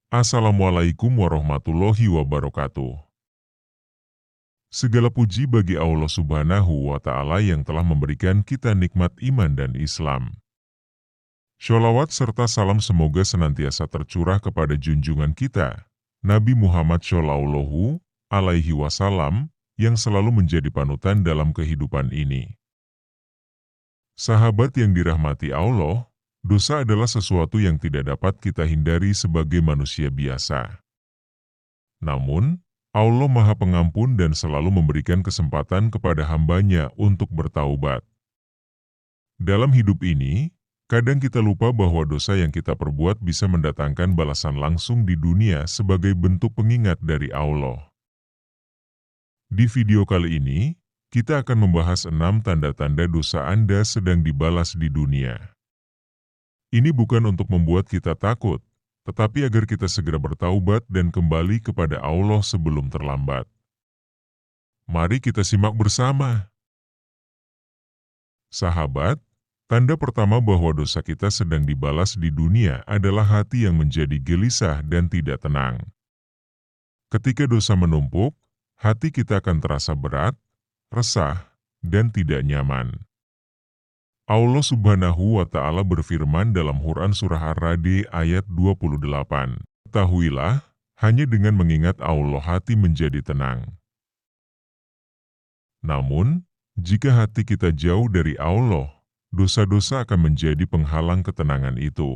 Assalamualaikum warahmatullahi wabarakatuh. Segala puji bagi Allah Subhanahu wa Ta'ala yang telah memberikan kita nikmat iman dan Islam. Sholawat serta salam semoga senantiasa tercurah kepada junjungan kita, Nabi Muhammad Shallallahu Alaihi Wasallam, yang selalu menjadi panutan dalam kehidupan ini. Sahabat yang dirahmati Allah, dosa adalah sesuatu yang tidak dapat kita hindari sebagai manusia biasa. Namun, Allah Maha Pengampun dan selalu memberikan kesempatan kepada hambanya untuk bertaubat. Dalam hidup ini, kadang kita lupa bahwa dosa yang kita perbuat bisa mendatangkan balasan langsung di dunia sebagai bentuk pengingat dari Allah. Di video kali ini, kita akan membahas 6 tanda-tanda dosa Anda sedang dibalas di dunia. Ini bukan untuk membuat kita takut, tetapi agar kita segera bertaubat dan kembali kepada Allah sebelum terlambat. Mari kita simak bersama. Sahabat, tanda pertama bahwa dosa kita sedang dibalas di dunia adalah hati yang menjadi gelisah dan tidak tenang. Ketika dosa menumpuk, hati kita akan terasa berat, resah, dan tidak nyaman. Allah Subhanahu wa Ta'ala berfirman dalam Quran Surah Ar-Ra'd ayat 28. Ketahuilah, hanya dengan mengingat Allah hati menjadi tenang. Namun, jika hati kita jauh dari Allah, dosa-dosa akan menjadi penghalang ketenangan itu.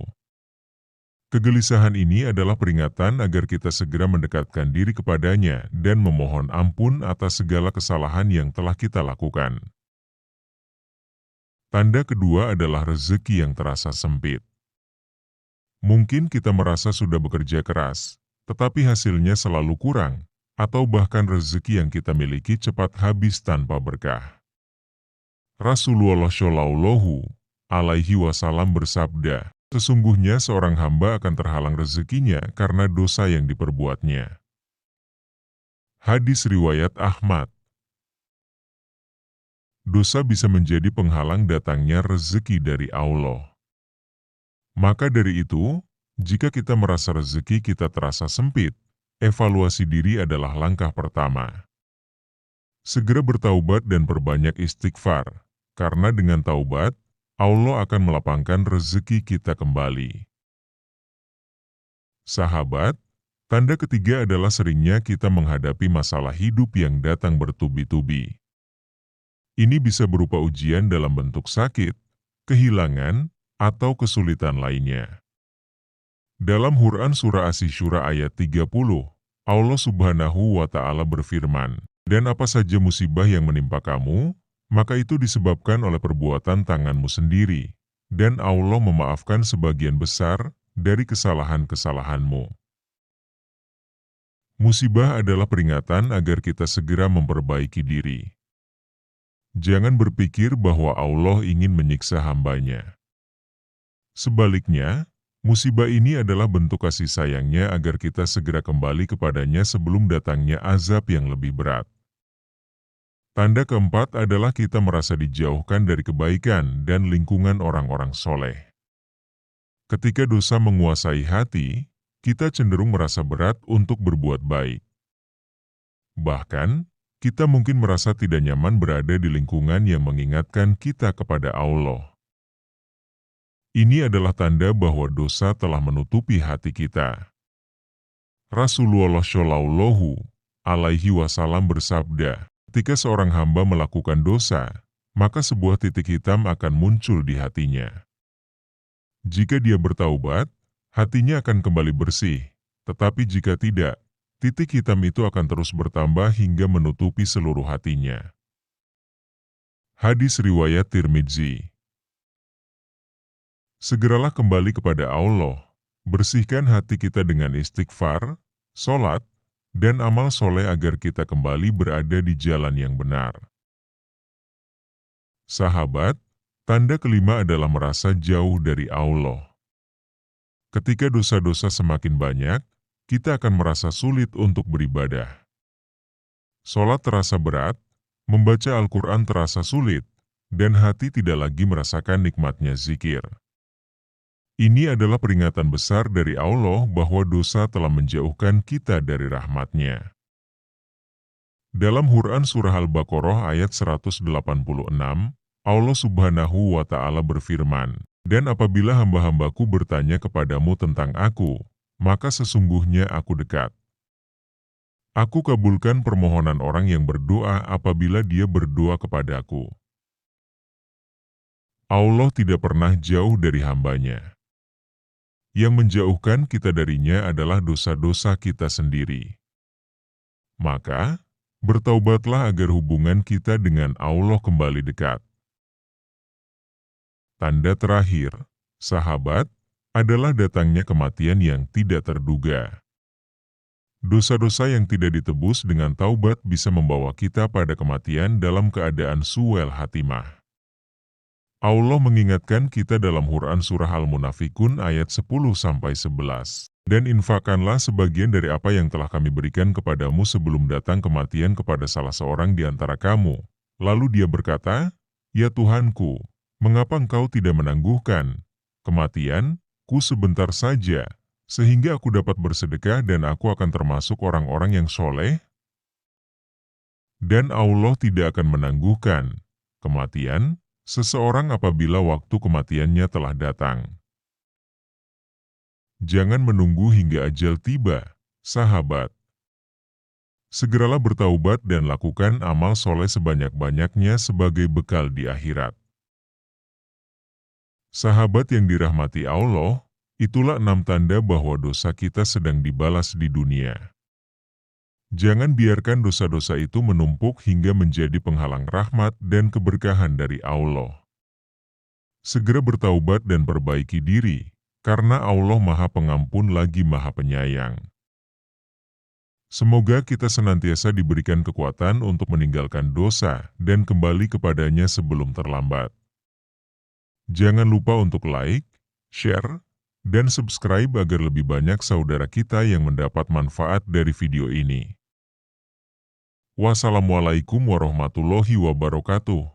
Kegelisahan ini adalah peringatan agar kita segera mendekatkan diri kepadanya dan memohon ampun atas segala kesalahan yang telah kita lakukan. Tanda kedua adalah rezeki yang terasa sempit. Mungkin kita merasa sudah bekerja keras, tetapi hasilnya selalu kurang, atau bahkan rezeki yang kita miliki cepat habis tanpa berkah. Rasulullah Shallallahu Alaihi Wasallam bersabda, sesungguhnya seorang hamba akan terhalang rezekinya karena dosa yang diperbuatnya. Hadis riwayat Ahmad. Dosa bisa menjadi penghalang datangnya rezeki dari Allah. Maka dari itu, jika kita merasa rezeki kita terasa sempit, evaluasi diri adalah langkah pertama. Segera bertaubat dan perbanyak istighfar, karena dengan taubat, Allah akan melapangkan rezeki kita kembali. Sahabat, tanda ketiga adalah seringnya kita menghadapi masalah hidup yang datang bertubi-tubi. Ini bisa berupa ujian dalam bentuk sakit, kehilangan, atau kesulitan lainnya. Dalam Quran Surah Asy-Syura ayat 30, Allah Subhanahu wa Ta'ala berfirman, "Dan apa saja musibah yang menimpa kamu, maka itu disebabkan oleh perbuatan tanganmu sendiri, dan Allah memaafkan sebagian besar dari kesalahan-kesalahanmu." Musibah adalah peringatan agar kita segera memperbaiki diri. Jangan berpikir bahwa Allah ingin menyiksa hambanya. Sebaliknya, musibah ini adalah bentuk kasih sayangnya agar kita segera kembali kepadanya sebelum datangnya azab yang lebih berat. Tanda keempat adalah kita merasa dijauhkan dari kebaikan dan lingkungan orang-orang soleh. Ketika dosa menguasai hati, kita cenderung merasa berat untuk berbuat baik. Bahkan, kita mungkin merasa tidak nyaman berada di lingkungan yang mengingatkan kita kepada Allah. Ini adalah tanda bahwa dosa telah menutupi hati kita. Rasulullah Shallallahu Alaihi Wasallam bersabda, ketika seorang hamba melakukan dosa, maka sebuah titik hitam akan muncul di hatinya. Jika dia bertaubat, hatinya akan kembali bersih, tetapi jika tidak, titik hitam itu akan terus bertambah hingga menutupi seluruh hatinya. Hadis riwayat Tirmidzi. Segeralah kembali kepada Allah, bersihkan hati kita dengan istighfar, sholat, dan amal soleh agar kita kembali berada di jalan yang benar. Sahabat, tanda kelima adalah merasa jauh dari Allah. Ketika dosa-dosa semakin banyak, kita akan merasa sulit untuk beribadah. Sholat terasa berat, membaca Al-Quran terasa sulit, dan hati tidak lagi merasakan nikmatnya zikir. Ini adalah peringatan besar dari Allah bahwa dosa telah menjauhkan kita dari rahmat-Nya. Dalam Quran Surah Al-Baqarah ayat 186, Allah Subhanahu wa Ta'ala berfirman, "Dan apabila hamba-hambaku bertanya kepadamu tentang Aku, maka sesungguhnya Aku dekat. Aku kabulkan permohonan orang yang berdoa apabila dia berdoa kepadaku." Allah tidak pernah jauh dari hambanya. Yang menjauhkan kita darinya adalah dosa-dosa kita sendiri. Maka, bertaubatlah agar hubungan kita dengan Allah kembali dekat. Tanda terakhir, sahabat, adalah datangnya kematian yang tidak terduga. Dosa-dosa yang tidak ditebus dengan taubat bisa membawa kita pada kematian dalam keadaan su'ul khatimah. Allah mengingatkan kita dalam Quran Surah Al-Munafikun ayat 10-11. Dan infakkanlah sebagian dari apa yang telah kami berikan kepadamu sebelum datang kematian kepada salah seorang di antara kamu. Lalu dia berkata, "Ya Tuhanku, mengapa engkau tidak menangguhkan kematianku sebentar saja, sehingga aku dapat bersedekah dan aku akan termasuk orang-orang yang soleh?" Dan Allah tidak akan menangguhkan kematian seseorang apabila waktu kematiannya telah datang. Jangan menunggu hingga ajal tiba, sahabat. Segeralah bertaubat dan lakukan amal soleh sebanyak-banyaknya sebagai bekal di akhirat. Sahabat yang dirahmati Allah, itulah 6 tanda bahwa dosa kita sedang dibalas di dunia. Jangan biarkan dosa-dosa itu menumpuk hingga menjadi penghalang rahmat dan keberkahan dari Allah. Segera bertaubat dan perbaiki diri, karena Allah Maha Pengampun lagi Maha Penyayang. Semoga kita senantiasa diberikan kekuatan untuk meninggalkan dosa dan kembali kepadanya sebelum terlambat. Jangan lupa untuk like, share, dan subscribe agar lebih banyak saudara kita yang mendapat manfaat dari video ini. Wassalamualaikum warahmatullahi wabarakatuh.